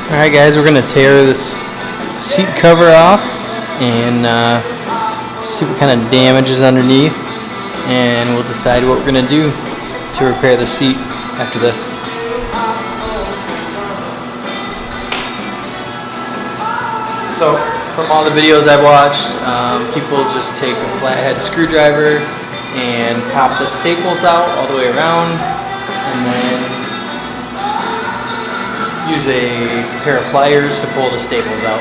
Alright guys, we're going to tear this seat cover off and see what kind of damage is underneath, and we'll decide what we're going to do to repair the seat after this. So from all the videos I've watched, people just take a flathead screwdriver and pop the staples out all the way around, and then use a pair of pliers to pull the staples out.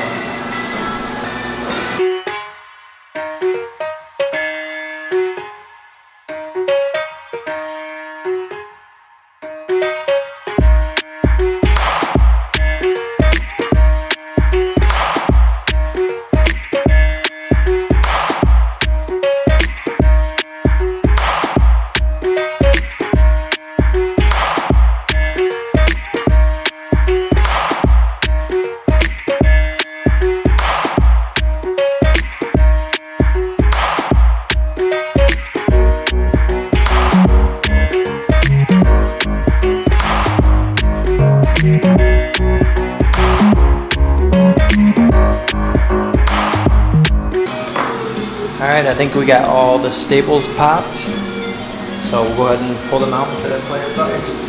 Alright, I think we got all the staples popped, so we'll go ahead and pull them out with the pliers.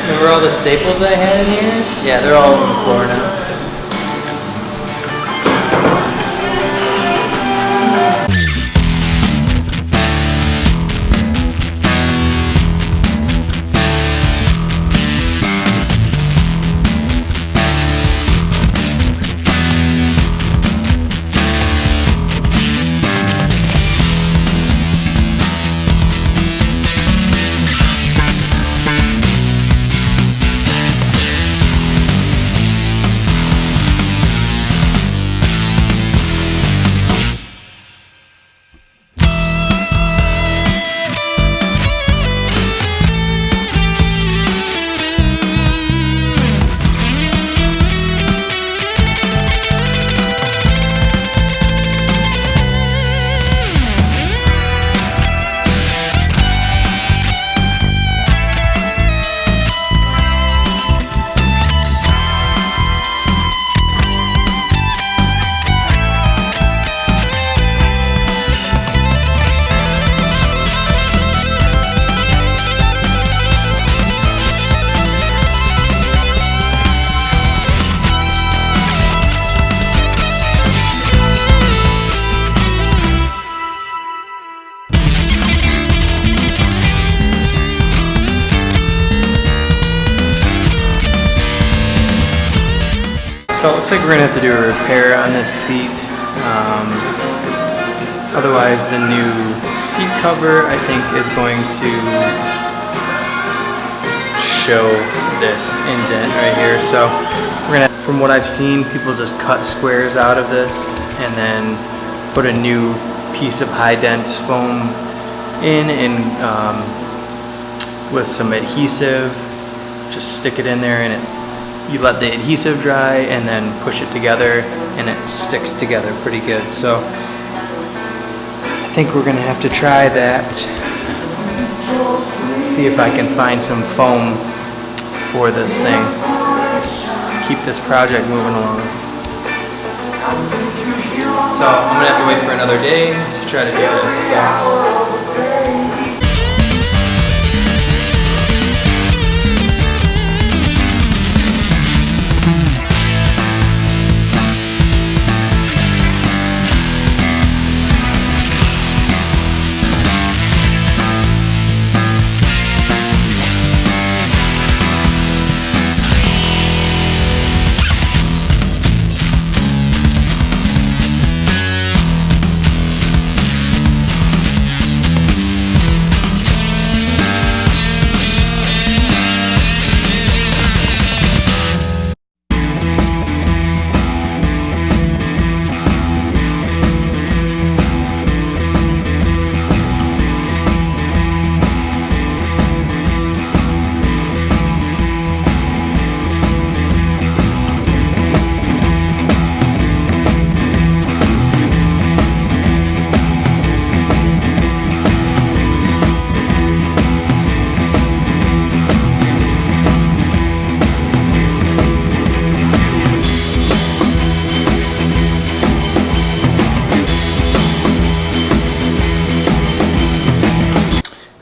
Remember all the staples I had in here? Yeah, they're all on the floor now. So it looks like we're gonna have to do a repair on this seat. Otherwise, the new seat cover, I think, is going to show this indent right here. So we're gonna, from what I've seen, people just cut squares out of this and then put a new piece of high dense foam in, and with some adhesive, just stick it in there, and you let the adhesive dry and then push it together, and it sticks together pretty good. So I think we're gonna have to try that. See if I can find some foam for this thing. Keep this project moving along. So I'm gonna have to wait for another day to try to do this. So.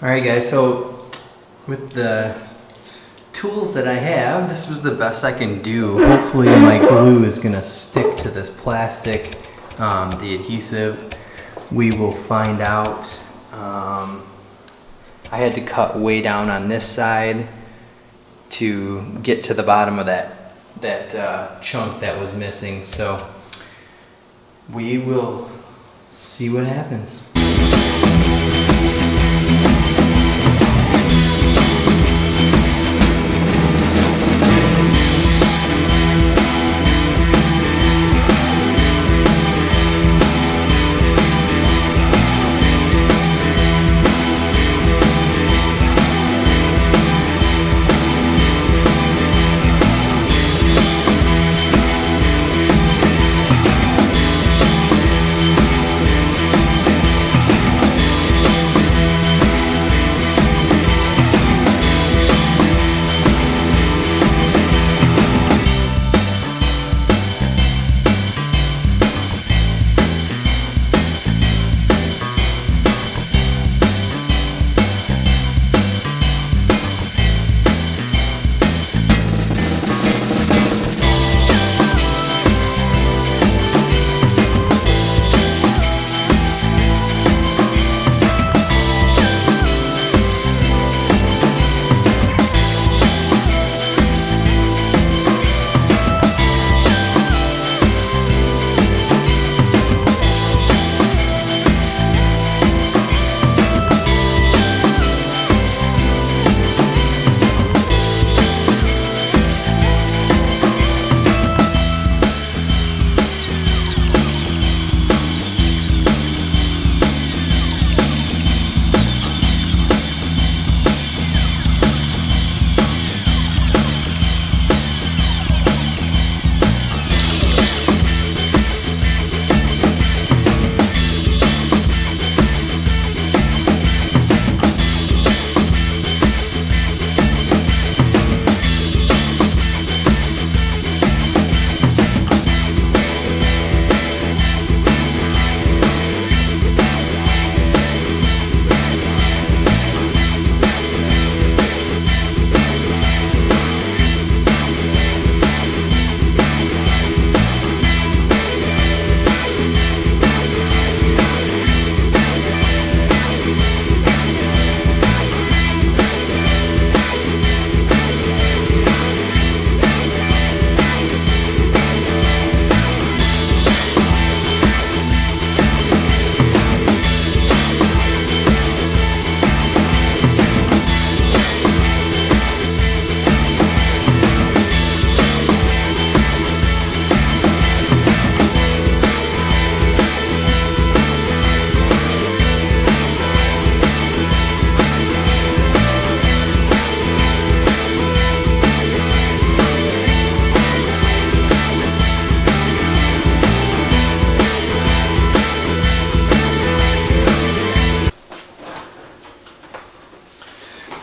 Alright guys, so with the tools that I have, this was the best I can do. Hopefully my glue is going to stick to this plastic, the adhesive. We will find out. I had to cut way down on this side to get to the bottom of that chunk that was missing. So we will see what happens.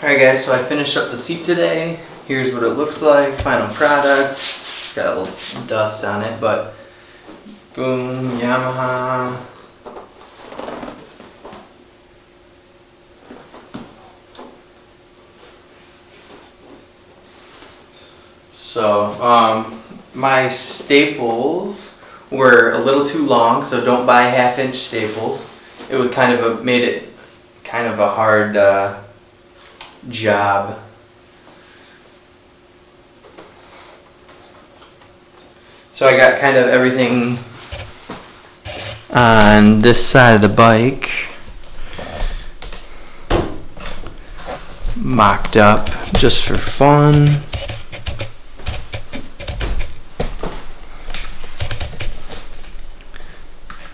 Alright guys, so I finished up the seat today. Here's what it looks like, final product. Got a little dust on it, but boom, Yamaha. So, my staples were a little too long, so don't buy half-inch staples. It would kind of have made it kind of a hard job. So I got kind of everything on this side of the bike mocked up just for fun.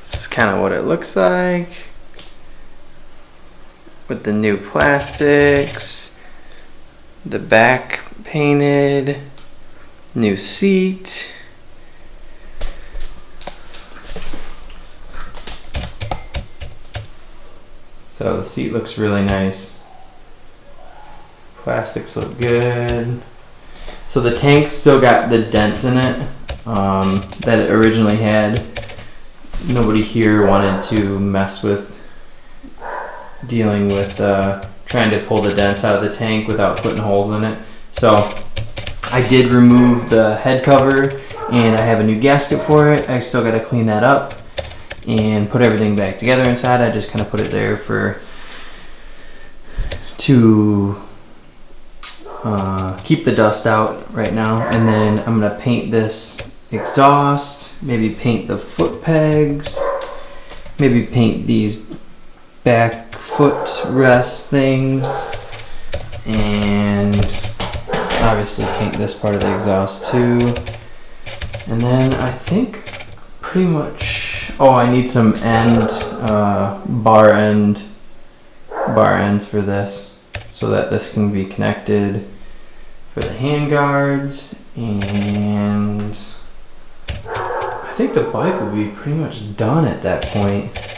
This is kind of what it looks like with the new plastics, the back painted, new seat. So the seat looks really nice. Plastics look good. So the tank's still got the dents in it that it originally had. Nobody here wanted to mess with dealing with trying to pull the dents out of the tank without putting holes in it. So I did remove the head cover and I have a new gasket for it. I still got to clean that up and put everything back together inside. I just kind of put it there to keep the dust out right now, and then I'm gonna paint this exhaust, maybe paint the foot pegs, maybe paint these back foot rest things, and obviously paint this part of the exhaust too. And then I think pretty much, oh, I need some bar ends for this so that this can be connected for the hand guards, and I think the bike will be pretty much done at that point.